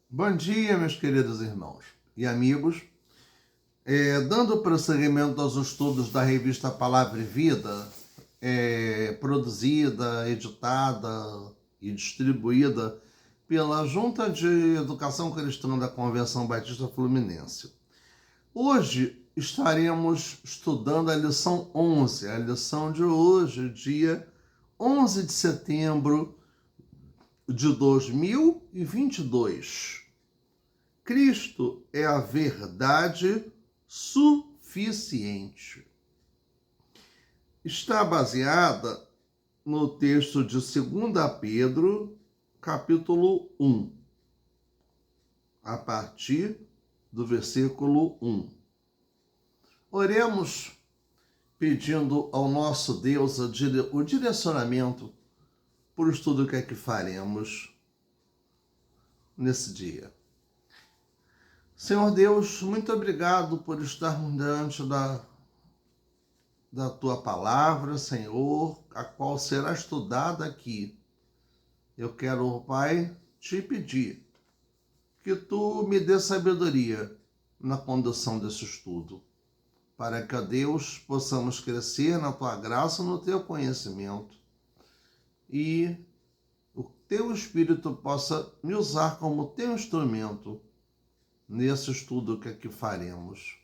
Bom dia, meus queridos irmãos e amigos. Dando prosseguimento aos estudos da revista Palavra e Vida, produzida, editada e distribuída pela Junta de Educação Cristã da Convenção Batista Fluminense. Hoje estaremos estudando a lição 11, a lição de hoje, dia 11 de setembro de 2022. Cristo é a verdade suficiente. Está baseada no texto de 2 Pedro, capítulo 1, a partir do versículo 1. Oremos pedindo ao nosso Deus o direcionamento por tudo que é que faremos nesse dia. Senhor Deus, muito obrigado por estarmos diante da Tua palavra, Senhor, a qual será estudada aqui. Eu quero, Pai, te pedir que Tu me dê sabedoria na condução desse estudo, para que, ó Deus, possamos crescer na Tua graça, no Teu conhecimento, e o Teu Espírito possa me usar como Teu instrumento nesse estudo que aqui faremos.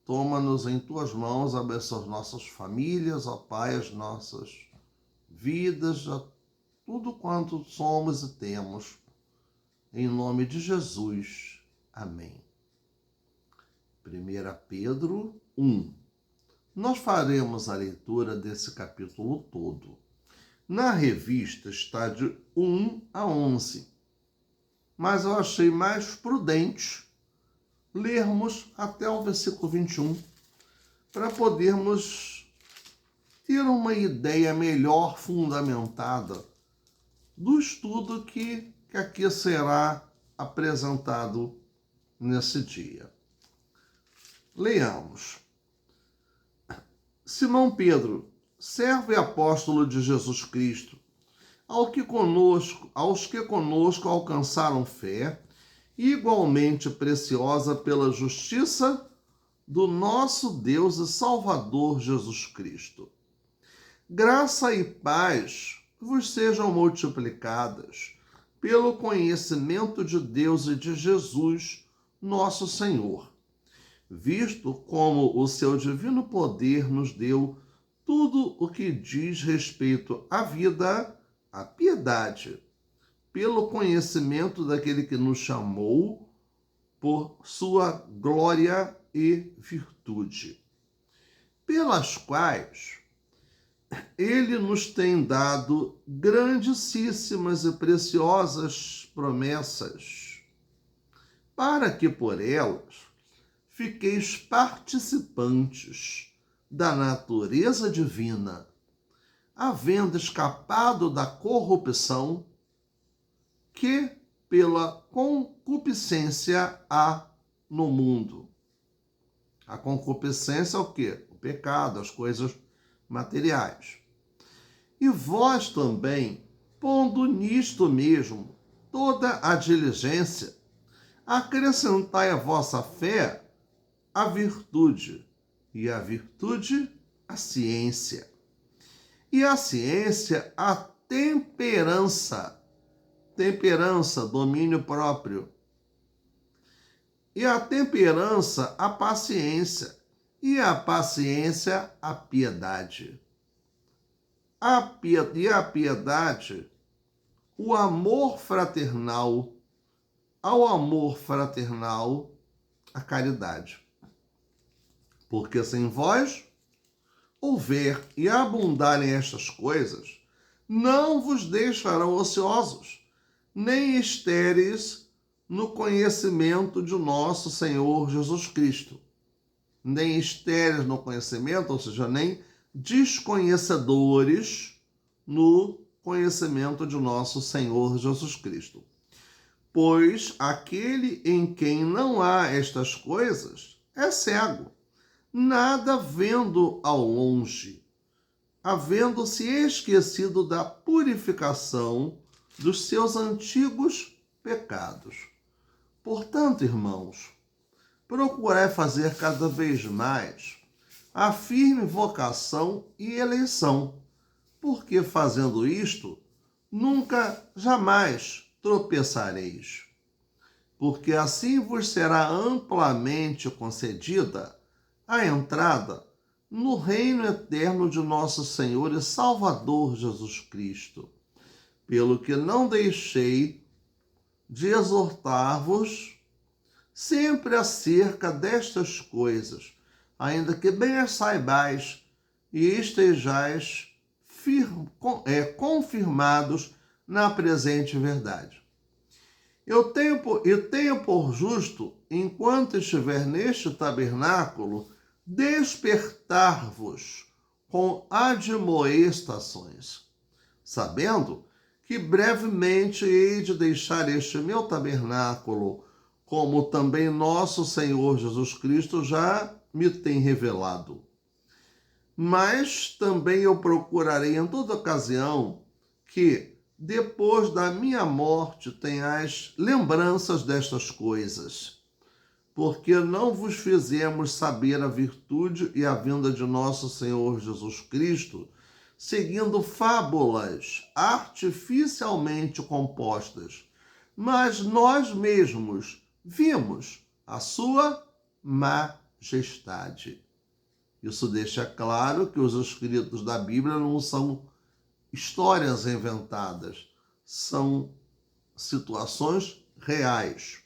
Toma-nos em Tuas mãos, abençoa as nossas famílias, ó Pai, as nossas vidas, tudo quanto somos e temos. Em nome de Jesus. Amém. 1 Pedro 1. Nós faremos a leitura desse capítulo todo. Na revista está de 1 a 11. Mas eu achei mais prudente lermos até o versículo 21 para podermos ter uma ideia melhor fundamentada do estudo que aqui será apresentado nesse dia. Leamos. Simão Pedro, servo e apóstolo de Jesus Cristo, aos que conosco alcançaram fé, igualmente preciosa pela justiça do nosso Deus e Salvador Jesus Cristo. Graça e paz vos sejam multiplicadas pelo conhecimento de Deus e de Jesus, nosso Senhor, visto como o seu divino poder nos deu tudo o que diz respeito à vida, a piedade, pelo conhecimento daquele que nos chamou por sua glória e virtude, pelas quais ele nos tem dado grandíssimas e preciosas promessas, para que por elas fiqueis participantes da natureza divina, havendo escapado da corrupção que pela concupiscência há no mundo. A concupiscência é o quê? O pecado, as coisas materiais. E vós também, pondo nisto mesmo toda a diligência, acrescentai à vossa fé a virtude, e a virtude a ciência, e a ciência a temperança, domínio próprio, e a temperança a paciência, e a paciência a piedade, e a piedade o amor fraternal, ao amor fraternal a caridade. Porque sem vós houver e abundarem estas coisas, não vos deixarão ociosos, nem estéreis no conhecimento de nosso Senhor Jesus Cristo. Nem estéreis no conhecimento, ou seja, nem desconhecedores no conhecimento de nosso Senhor Jesus Cristo. Pois aquele em quem não há estas coisas é cego, nada vendo ao longe, havendo-se esquecido da purificação dos seus antigos pecados. Portanto, irmãos, procurai fazer cada vez mais a firme vocação e eleição, porque fazendo isto, nunca, jamais tropeçareis. Porque assim vos será amplamente concedida a entrada no reino eterno de nosso Senhor e Salvador Jesus Cristo. Pelo que não deixei de exortar-vos sempre acerca destas coisas, ainda que bem as saibais e estejais confirmados na presente verdade. Eu tenho por justo, enquanto estiver neste tabernáculo, despertar-vos com admoestações, sabendo que brevemente hei de deixar este meu tabernáculo, como também nosso Senhor Jesus Cristo já me tem revelado. Mas também eu procurarei em toda ocasião que, depois da minha morte, tenhais lembranças destas coisas, porque não vos fizemos saber a virtude e a vinda de nosso Senhor Jesus Cristo, seguindo fábulas artificialmente compostas, mas nós mesmos vimos a sua majestade. Isso deixa claro que os escritos da Bíblia não são histórias inventadas, são situações reais.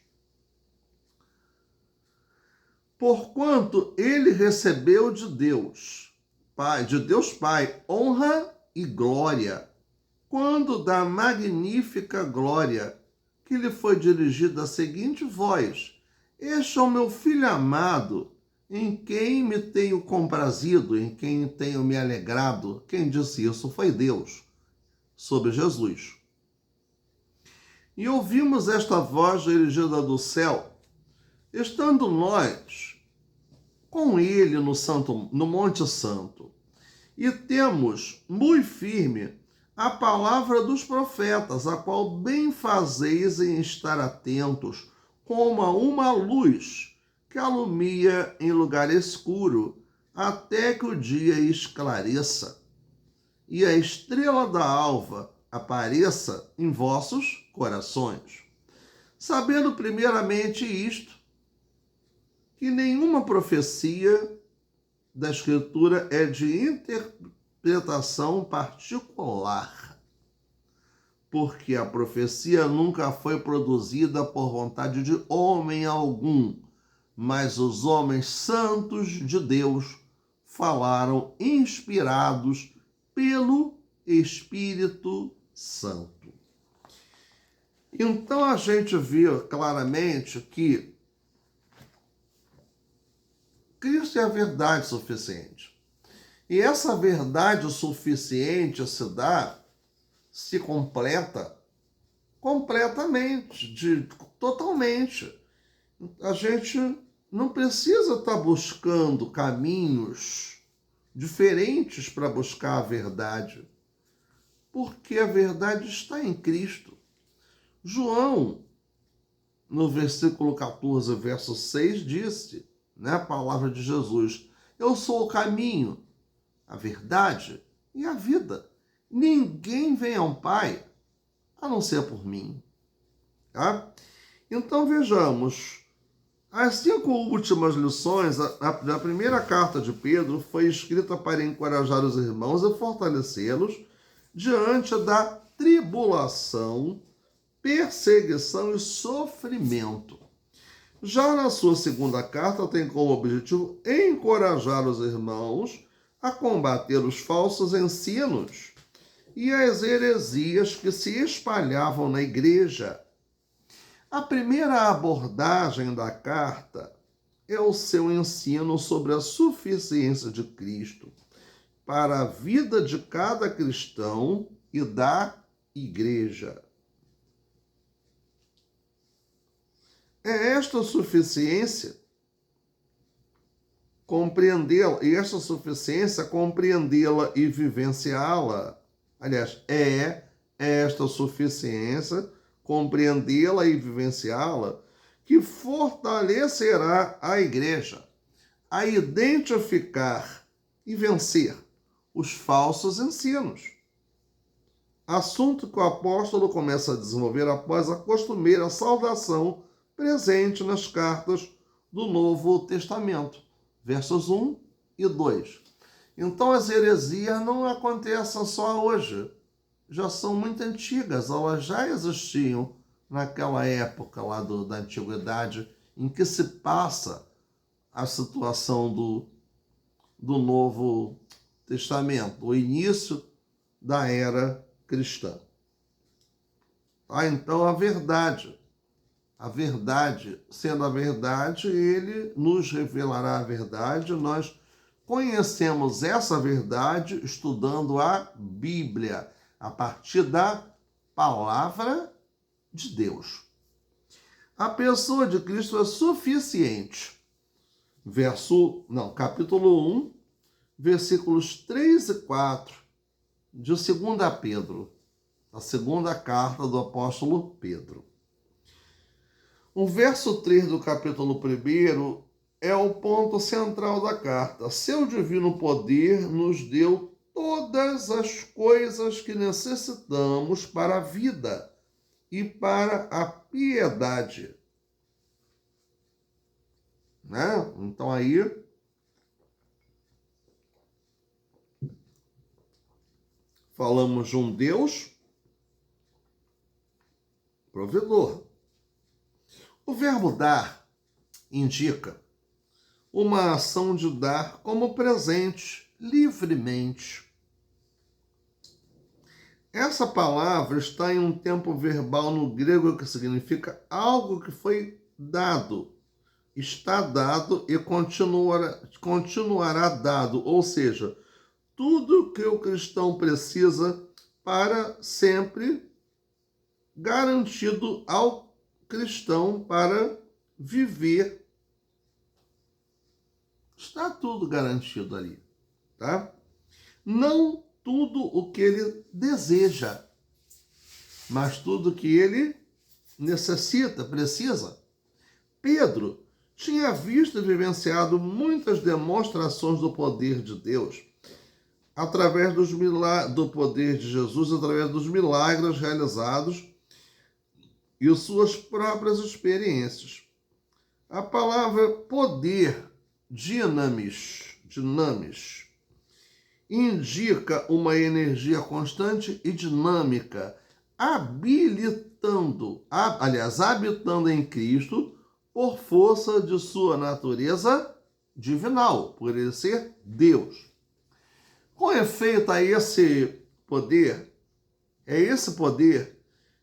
Porquanto ele recebeu de Deus Pai, honra e glória, quando da magnífica glória que lhe foi dirigida a seguinte voz: Este é o meu Filho amado, em quem me tenho comprazido, em quem tenho me alegrado. Quem disse isso foi Deus, sobre Jesus. E ouvimos esta voz dirigida do céu, estando nós com ele no Monte Santo, e temos muito firme a palavra dos profetas, a qual bem fazeis em estar atentos, como a uma luz que alumia em lugar escuro, até que o dia esclareça, e a estrela da alva apareça em vossos corações. Sabendo primeiramente isto, que nenhuma profecia da Escritura é de interpretação particular, porque a profecia nunca foi produzida por vontade de homem algum, mas os homens santos de Deus falaram inspirados pelo Espírito Santo. Então a gente vê claramente que Cristo é a verdade suficiente. E essa verdade suficiente se completa completamente, totalmente. A gente não precisa estar buscando caminhos diferentes para buscar a verdade, porque a verdade está em Cristo. João, no versículo 14, verso 6, disse, a palavra de Jesus: Eu sou o caminho, a verdade e a vida. Ninguém vem ao Pai a não ser por mim. Tá? Então vejamos, as 5 últimas lições, a primeira carta de Pedro foi escrita para encorajar os irmãos e fortalecê-los diante da tribulação, perseguição e sofrimento. Já na sua segunda carta, tem como objetivo encorajar os irmãos a combater os falsos ensinos e as heresias que se espalhavam na igreja. A primeira abordagem da carta é o seu ensino sobre a suficiência de Cristo para a vida de cada cristão e da igreja. É esta suficiência compreendê-la e vivenciá-la. Aliás, é esta suficiência compreendê-la e vivenciá-la que fortalecerá a igreja a identificar e vencer os falsos ensinos. Assunto que o apóstolo começa a desenvolver após a costumeira saudação presente nas cartas do Novo Testamento, versos 1 e 2. Então as heresias não acontecem só hoje, já são muito antigas, elas já existiam naquela época lá da antiguidade, em que se passa a situação do Novo Testamento, o início da era cristã. Então a verdade, sendo a verdade, ele nos revelará a verdade. Nós conhecemos essa verdade estudando a Bíblia, a partir da palavra de Deus. A pessoa de Cristo é suficiente. Capítulo 1, versículos 3 e 4 de 2 Pedro, a segunda carta do apóstolo Pedro. O verso 3 do capítulo 1 é o ponto central da carta. Seu divino poder nos deu todas as coisas que necessitamos para a vida e para a piedade. Né? Então aí falamos de um Deus provedor. O verbo dar indica uma ação de dar como presente, livremente. Essa palavra está em um tempo verbal no grego que significa algo que foi dado, está dado e continuará dado, ou seja, tudo que o cristão precisa para sempre garantido ao cristão para viver. Está tudo garantido ali, tá? Não tudo o que ele deseja, mas tudo o que ele necessita, precisa. Pedro tinha visto e vivenciado muitas demonstrações do poder de Deus, através do poder de Jesus, através dos milagres realizados e suas próprias experiências. A palavra poder, dinamis, indica uma energia constante e dinâmica, habitando em Cristo por força de sua natureza divinal, por ele ser Deus. Com efeito, é esse poder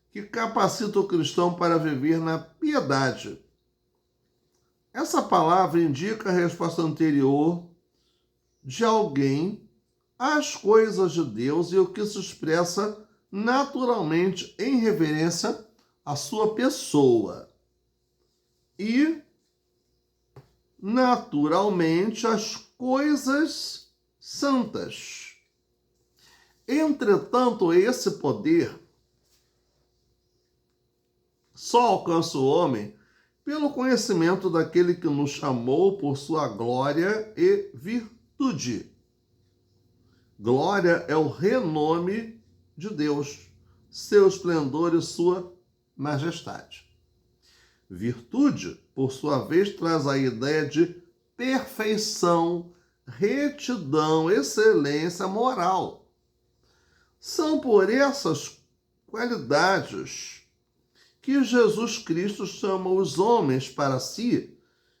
que capacita o cristão para viver na piedade. Essa palavra indica a resposta anterior de alguém às coisas de Deus e o que se expressa naturalmente em reverência à sua pessoa. E, naturalmente, às coisas santas. Entretanto, esse poder só alcança o homem pelo conhecimento daquele que nos chamou por sua glória e virtude. Glória é o renome de Deus, seu esplendor e sua majestade. Virtude, por sua vez, traz a ideia de perfeição, retidão, excelência moral. São por essas qualidades que Jesus Cristo chama os homens para si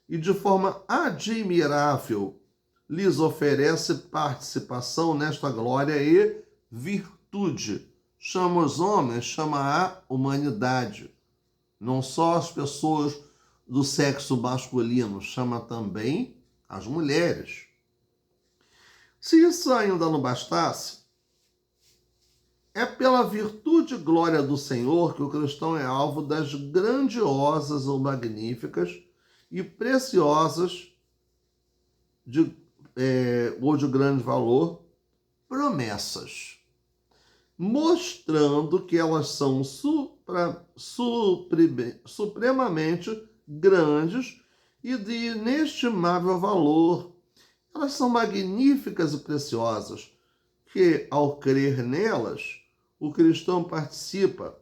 e, de forma admirável, lhes oferece participação nesta glória e virtude. Chama os homens, chama a humanidade. Não só as pessoas do sexo masculino, chama também as mulheres. Se isso ainda não bastasse, é pela virtude e glória do Senhor que o cristão é alvo das grandiosas ou magníficas e preciosas ou de grande valor promessas, mostrando que elas são supremamente grandes e de inestimável valor. Elas são magníficas e preciosas, que, ao crer nelas, o cristão participa,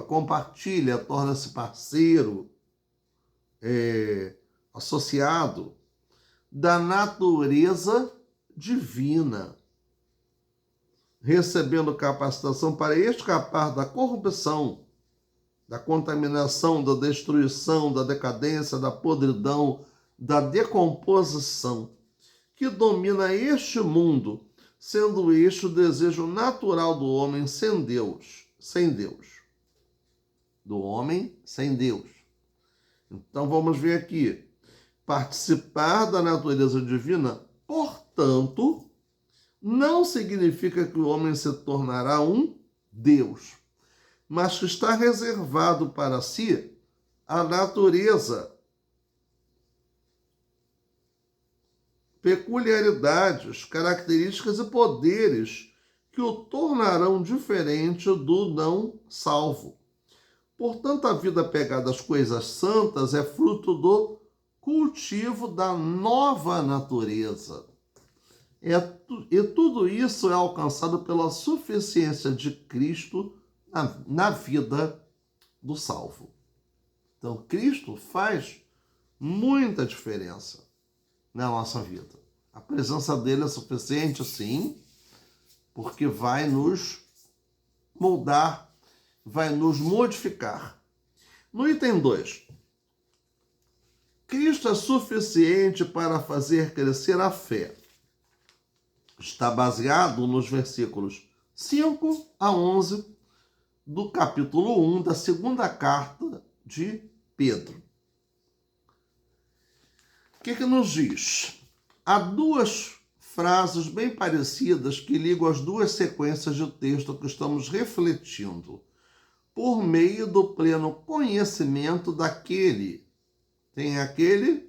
compartilha, torna-se parceiro, associado da natureza divina, recebendo capacitação para escapar da corrupção, da contaminação, da destruição, da decadência, da podridão, da decomposição que domina este mundo, sendo este o desejo natural do homem sem Deus. Do homem sem Deus. Então vamos ver aqui. Participar da natureza divina, portanto, não significa que o homem se tornará um Deus, mas que está reservado para si a natureza, peculiaridades, características e poderes que o tornarão diferente do não salvo. Portanto, a vida pegada às coisas santas é fruto do cultivo da nova natureza. E tudo isso é alcançado pela suficiência de Cristo na vida do salvo. Então, Cristo faz muita diferença na nossa vida. A presença dele é suficiente, sim, porque vai nos moldar, vai nos modificar. No item 2, Cristo é suficiente para fazer crescer a fé. Está baseado nos versículos 5 a 11 do capítulo 1 da segunda carta de Pedro. O que nos diz? Há duas frases bem parecidas que ligam as duas sequências de texto que estamos refletindo, por meio do pleno conhecimento daquele,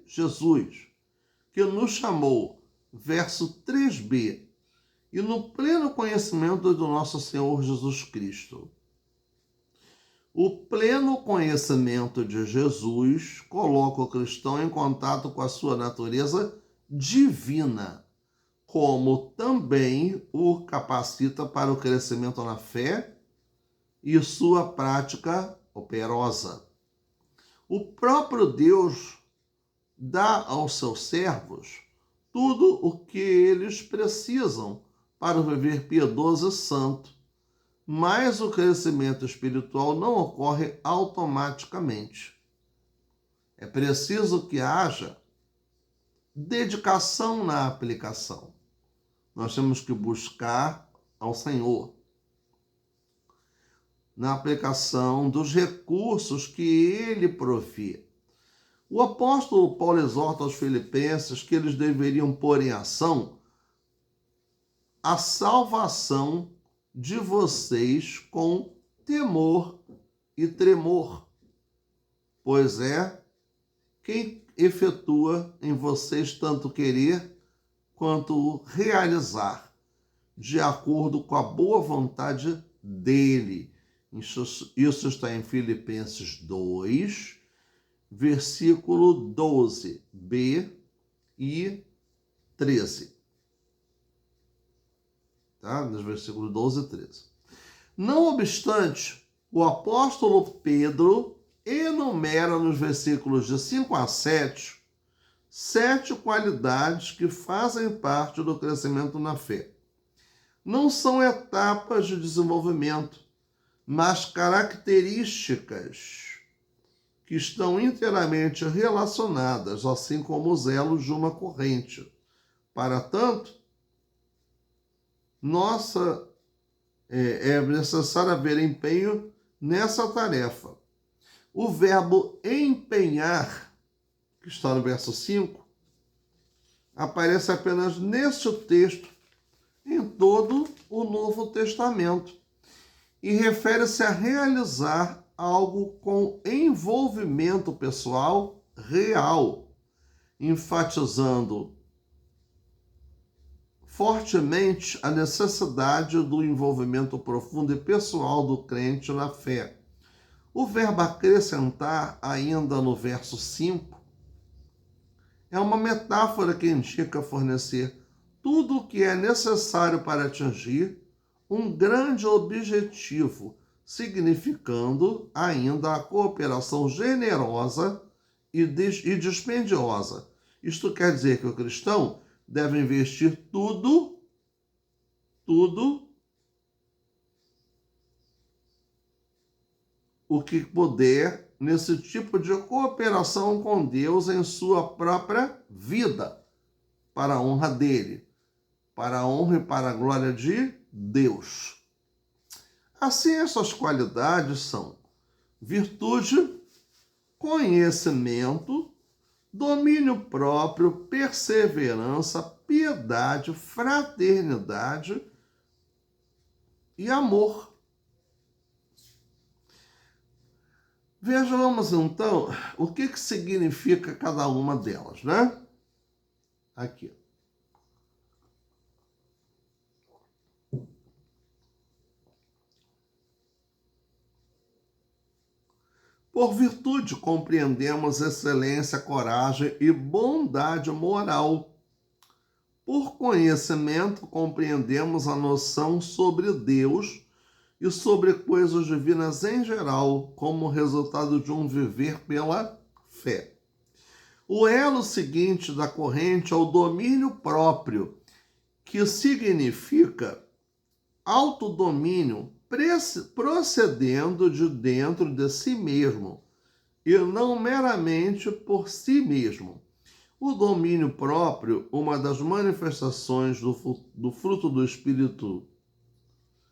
Jesus, que nos chamou, verso 3b, e no pleno conhecimento do nosso Senhor Jesus Cristo. O pleno conhecimento de Jesus coloca o cristão em contato com a sua natureza divina, como também o capacita para o crescimento na fé e sua prática operosa. O próprio Deus dá aos seus servos tudo o que eles precisam para viver piedoso e santo, mas o crescimento espiritual não ocorre automaticamente. É preciso que haja dedicação na aplicação. Nós temos que buscar ao Senhor na aplicação dos recursos que Ele provê. O apóstolo Paulo exorta aos filipenses que eles deveriam pôr em ação a salvação de vocês com temor e tremor, pois é quem efetua em vocês tanto querer quanto realizar, de acordo com a boa vontade dele. Isso está em Filipenses 2, versículo 12b e 13. Tá? Nos versículos 12 e 13. Não obstante, o apóstolo Pedro enumera nos versículos de 5 a 7 qualidades que fazem parte do crescimento na fé. Não são etapas de desenvolvimento, mas características que estão inteiramente relacionadas, assim como os elos de uma corrente. Para tanto, é necessário haver empenho nessa tarefa. O verbo empenhar, que está no verso 5, aparece apenas neste texto em todo o Novo Testamento e refere-se a realizar algo com envolvimento pessoal real, enfatizando fortemente a necessidade do envolvimento profundo e pessoal do crente na fé. O verbo acrescentar, ainda no verso 5, é uma metáfora que indica fornecer tudo o que é necessário para atingir um grande objetivo, significando ainda a cooperação generosa e dispendiosa. Isto quer dizer que o cristão deve investir tudo o que puder nesse tipo de cooperação com Deus em sua própria vida, para a honra dele, para a honra e para a glória de Deus. Assim, essas qualidades são virtude, conhecimento, domínio próprio, perseverança, piedade, fraternidade e amor. Vejamos então o que significa cada uma delas, né? Aqui. Por virtude compreendemos excelência, coragem e bondade moral. Por conhecimento compreendemos a noção sobre Deus e sobre coisas divinas em geral, como resultado de um viver pela fé. O elo seguinte da corrente é o domínio próprio, que significa autodomínio procedendo de dentro de si mesmo, e não meramente por si mesmo. O domínio próprio, uma das manifestações do fruto do Espírito,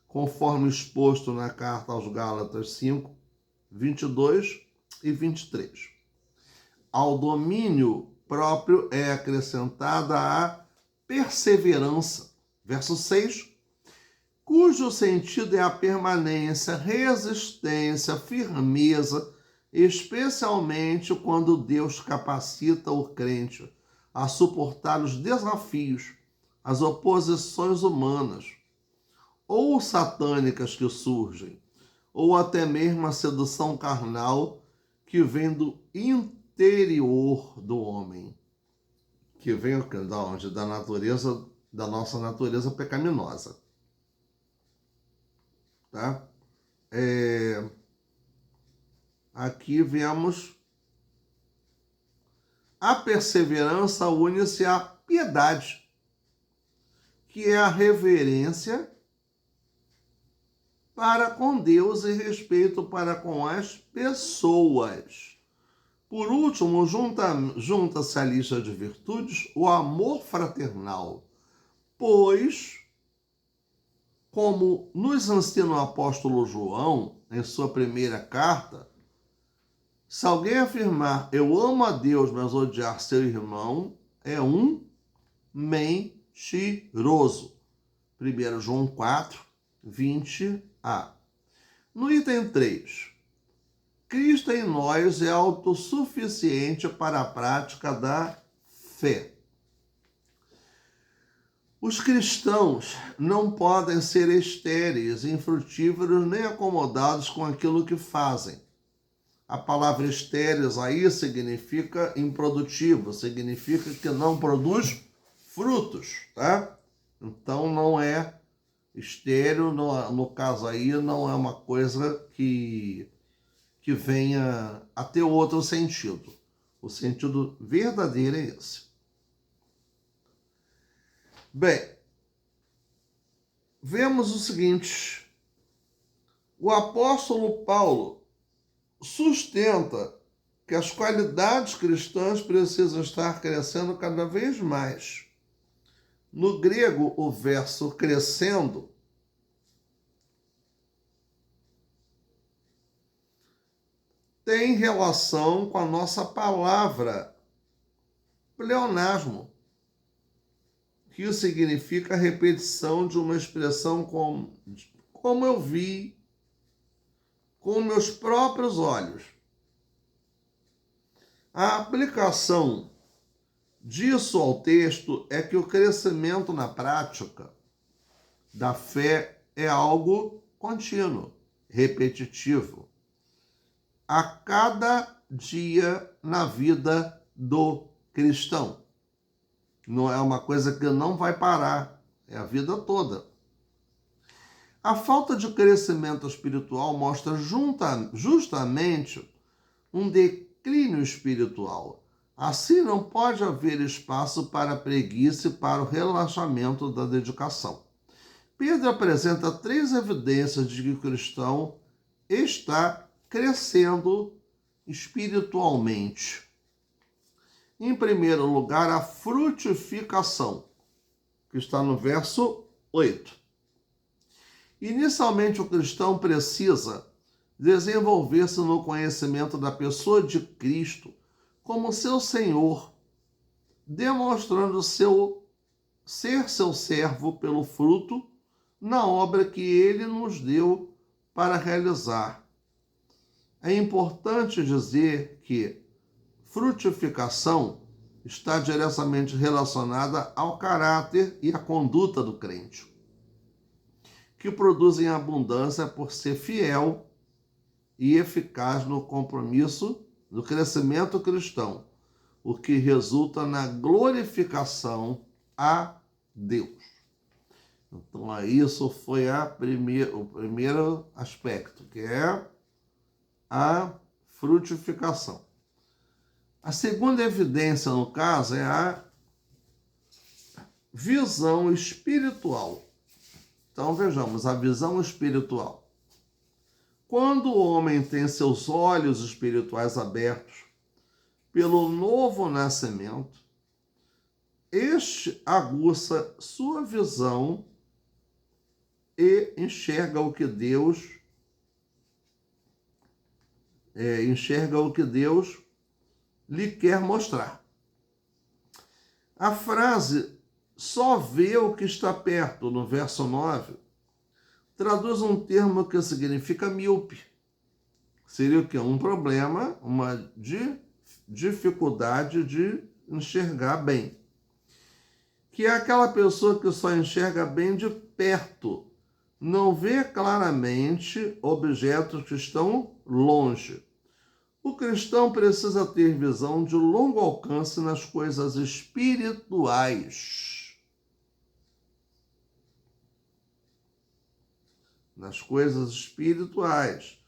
conforme exposto na carta aos Gálatas 5, 22 e 23. Ao domínio próprio é acrescentada a perseverança, verso 6, cujo sentido é a permanência, resistência, firmeza, especialmente quando Deus capacita o crente a suportar os desafios, as oposições humanas, ou satânicas que surgem, ou até mesmo a sedução carnal que vem do interior do homem, que vem da onde? Da natureza, da nossa natureza pecaminosa. Tá? Aqui vemos a perseverança une-se à piedade, que é a reverência para com Deus e respeito para com as pessoas. Por último, junta-se à lista de virtudes o amor fraternal, pois, como nos ensina o apóstolo João em sua primeira carta, se alguém afirmar eu amo a Deus, mas odiar seu irmão, é um mentiroso. 1 João 4, 20a. No item 3, Cristo em nós é autossuficiente para a prática da fé. Os cristãos não podem ser estéreis, infrutíferos nem acomodados com aquilo que fazem. A palavra estéreis aí significa improdutivo, significa que não produz frutos, tá? Então não é estéril, no caso aí não é uma coisa que venha a ter outro sentido. O sentido verdadeiro é esse. Bem, vemos o seguinte: o apóstolo Paulo sustenta que as qualidades cristãs precisam estar crescendo cada vez mais. No grego, o verso crescendo tem relação com a nossa palavra pleonasmo, que significa repetição de uma expressão como eu vi com meus próprios olhos. A aplicação disso ao texto é que o crescimento na prática da fé é algo contínuo, repetitivo. a cada dia na vida do cristão. Não é uma coisa que não vai parar, é a vida toda. A falta de crescimento espiritual mostra justamente um declínio espiritual. Assim, não pode haver espaço para a preguiça e para o relaxamento da dedicação. Pedro apresenta 3 evidências de que o cristão está crescendo espiritualmente. Em primeiro lugar, a frutificação, que está no verso 8. Inicialmente, o cristão precisa desenvolver-se no conhecimento da pessoa de Cristo como seu Senhor, demonstrando ser seu servo pelo fruto na obra que ele nos deu para realizar. É importante dizer que frutificação está diretamente relacionada ao caráter e à conduta do crente, que produzem abundância por ser fiel e eficaz no compromisso do crescimento cristão, o que resulta na glorificação a Deus. Então, isso foi o primeiro aspecto, que é a frutificação. A segunda evidência, no caso, é a visão espiritual. Então, vejamos, a visão espiritual. Quando o homem tem seus olhos espirituais abertos pelo novo nascimento, este aguça sua visão e enxerga o que Deus lhe quer mostrar. A frase "só vê o que está perto", no verso 9, traduz um termo que significa míope. Seria o quê? Um problema, uma dificuldade de enxergar bem. Que é aquela pessoa que só enxerga bem de perto, não vê claramente objetos que estão longe. O cristão precisa ter visão de longo alcance nas coisas espirituais. Nas coisas espirituais.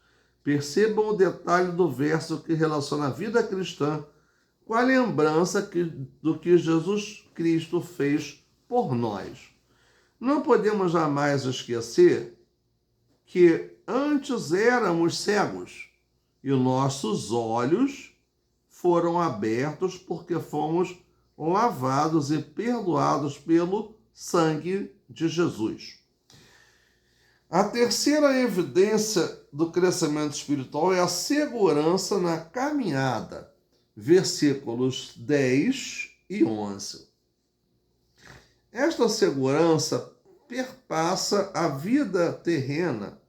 Percebam o detalhe do verso que relaciona a vida cristã com a lembrança do que Jesus Cristo fez por nós. Não podemos jamais esquecer que antes éramos cegos e os nossos olhos foram abertos porque fomos lavados e perdoados pelo sangue de Jesus. A terceira evidência do crescimento espiritual é a segurança na caminhada. Versículos 10 e 11. Esta segurança perpassa a vida terrena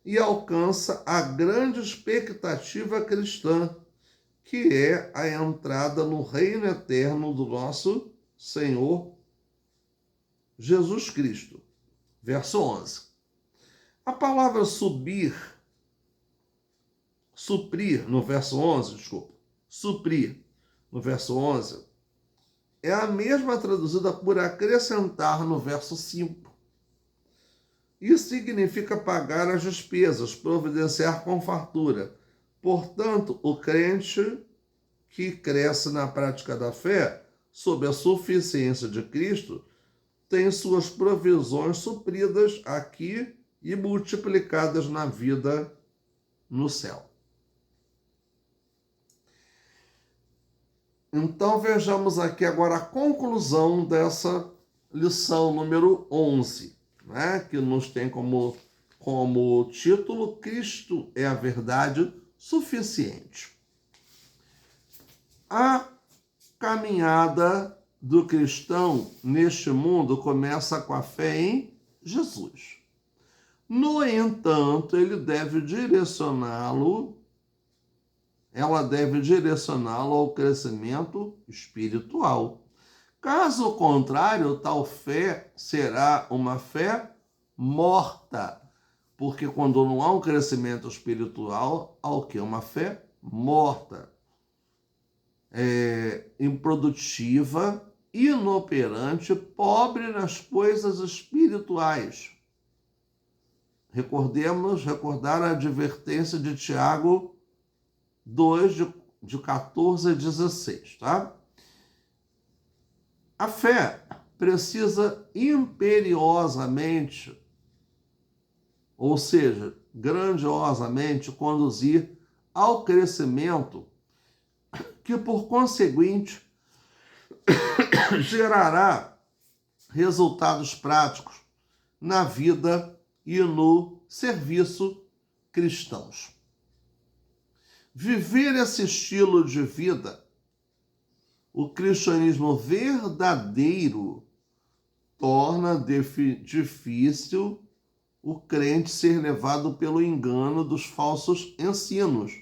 e alcança a grande expectativa cristã, que é a entrada no reino eterno do nosso Senhor Jesus Cristo. Verso 11. A palavra suprir, no verso 11, é a mesma traduzida por acrescentar no verso 5. Isso significa pagar as despesas, providenciar com fartura. Portanto, o crente que cresce na prática da fé, sob a suficiência de Cristo, tem suas provisões supridas aqui e multiplicadas na vida no céu. Então vejamos aqui agora a conclusão dessa lição número 11, né? Que nos tem como título "Cristo é a verdade suficiente". A caminhada do cristão neste mundo começa com a fé em Jesus. No entanto, ela deve direcioná-lo ao crescimento espiritual. Caso contrário, tal fé será uma fé morta, Porque quando não há um crescimento espiritual, há o quê? Uma fé morta, improdutiva, inoperante, pobre nas coisas espirituais. Recordar a advertência de Tiago 2, de 14 a 16, tá? A fé precisa imperiosamente, ou seja, grandiosamente, conduzir ao crescimento que, por conseguinte, gerará resultados práticos na vida e no serviço cristãos. Viver esse estilo de vida, o cristianismo verdadeiro, torna difícil o crente ser levado pelo engano dos falsos ensinos,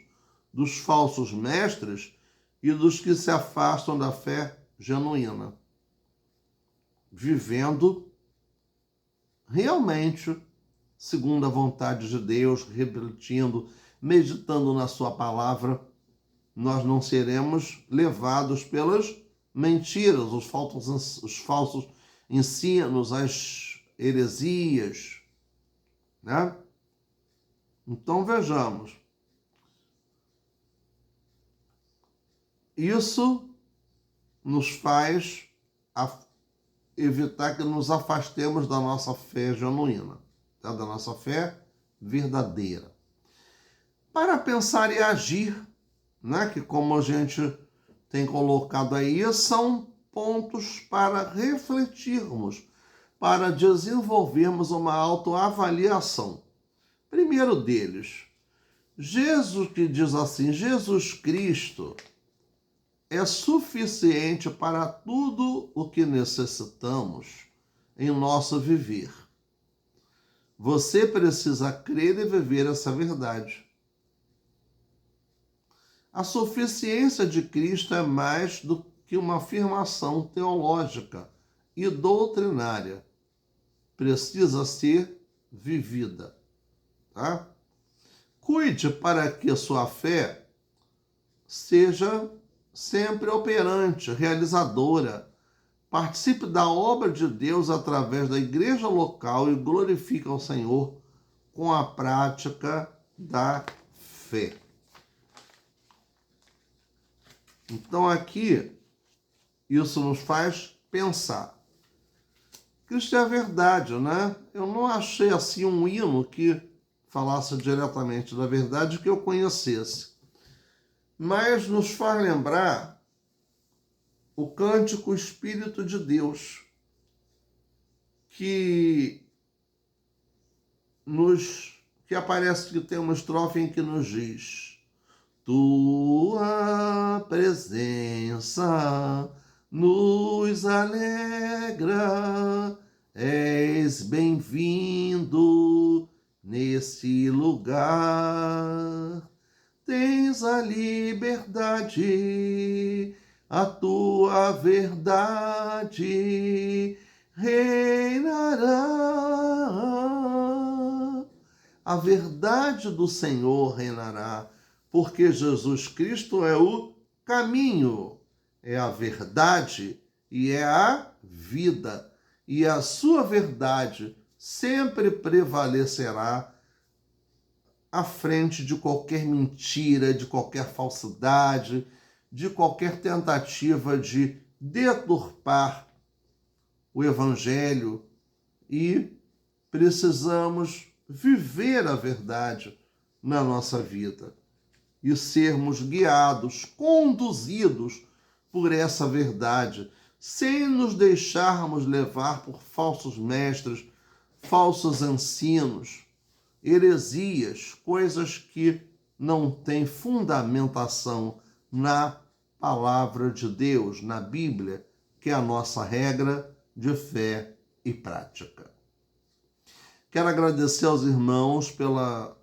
dos falsos mestres e dos que se afastam da fé genuína, vivendo realmente segundo a vontade de Deus, refletindo, meditando na sua palavra. Nós não seremos levados pelas mentiras, os falsos ensinos, as heresias, né? Então vejamos, isso nos faz evitar que nos afastemos da nossa fé genuína, tá? Da nossa fé verdadeira. Para pensar e agir, né? Que como a gente tem colocado aí, são pontos para refletirmos, para desenvolvermos uma autoavaliação. Primeiro deles, Jesus, que diz assim, Jesus Cristo é suficiente para tudo o que necessitamos em nosso viver. Você precisa crer e viver essa verdade. A suficiência de Cristo é mais do que uma afirmação teológica e doutrinária. Precisa ser vivida, tá? Cuide para que sua fé seja sempre operante, realizadora. Participe da obra de Deus através da igreja local e glorifique ao Senhor com a prática da fé. Então aqui, isso nos faz pensar. Cristo é a verdade, né? Eu não achei assim um hino que falasse diretamente da verdade que eu conhecesse. Mas nos faz lembrar o cântico Espírito de Deus, que aparece, que tem uma estrofe em que nos diz: tua presença nos alegra, és bem-vindo nesse lugar. Tens a liberdade, a tua verdade reinará. A verdade do Senhor reinará, porque Jesus Cristo é o caminho, é a verdade e é a vida. E a sua verdade sempre prevalecerá à frente de qualquer mentira, de qualquer falsidade, de qualquer tentativa de deturpar o Evangelho. E precisamos viver a verdade na nossa vida e sermos guiados, conduzidos por essa verdade, sem nos deixarmos levar por falsos mestres, falsos ensinos, heresias, coisas que não têm fundamentação na palavra de Deus, na Bíblia, que é a nossa regra de fé e prática. Quero agradecer aos irmãos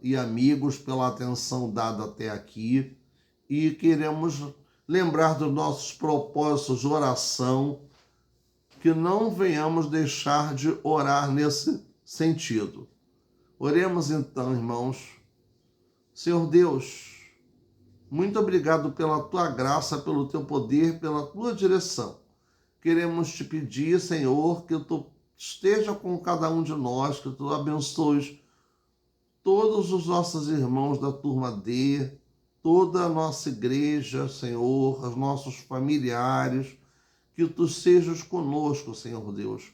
e amigos pela atenção dada até aqui e queremos lembrar dos nossos propósitos de oração, que não venhamos deixar de orar nesse sentido. Oremos então, irmãos. Senhor Deus, muito obrigado pela tua graça, pelo teu poder, pela tua direção. Queremos te pedir, Senhor, que tu esteja com cada um de nós, que tu abençoes todos os nossos irmãos da turma D, toda a nossa igreja, Senhor, os nossos familiares, que tu sejas conosco, Senhor Deus,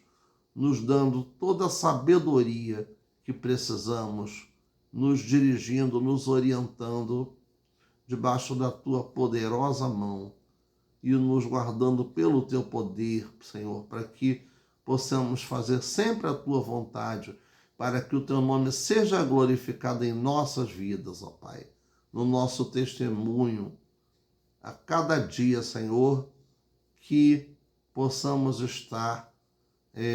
nos dando toda a sabedoria que precisamos, nos dirigindo, nos orientando debaixo da tua poderosa mão e nos guardando pelo teu poder, Senhor, para que possamos fazer sempre a tua vontade, para que o teu nome seja glorificado em nossas vidas, ó Pai, no nosso testemunho, a cada dia, Senhor, que possamos estar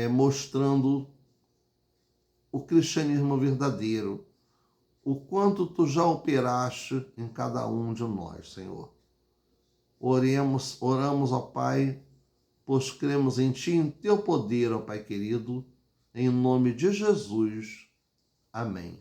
mostrando o cristianismo verdadeiro, o quanto tu já operaste em cada um de nós, Senhor. Oramos, ó Pai, pois cremos em Ti, em Teu poder, ó Pai querido, em nome de Jesus. Amém.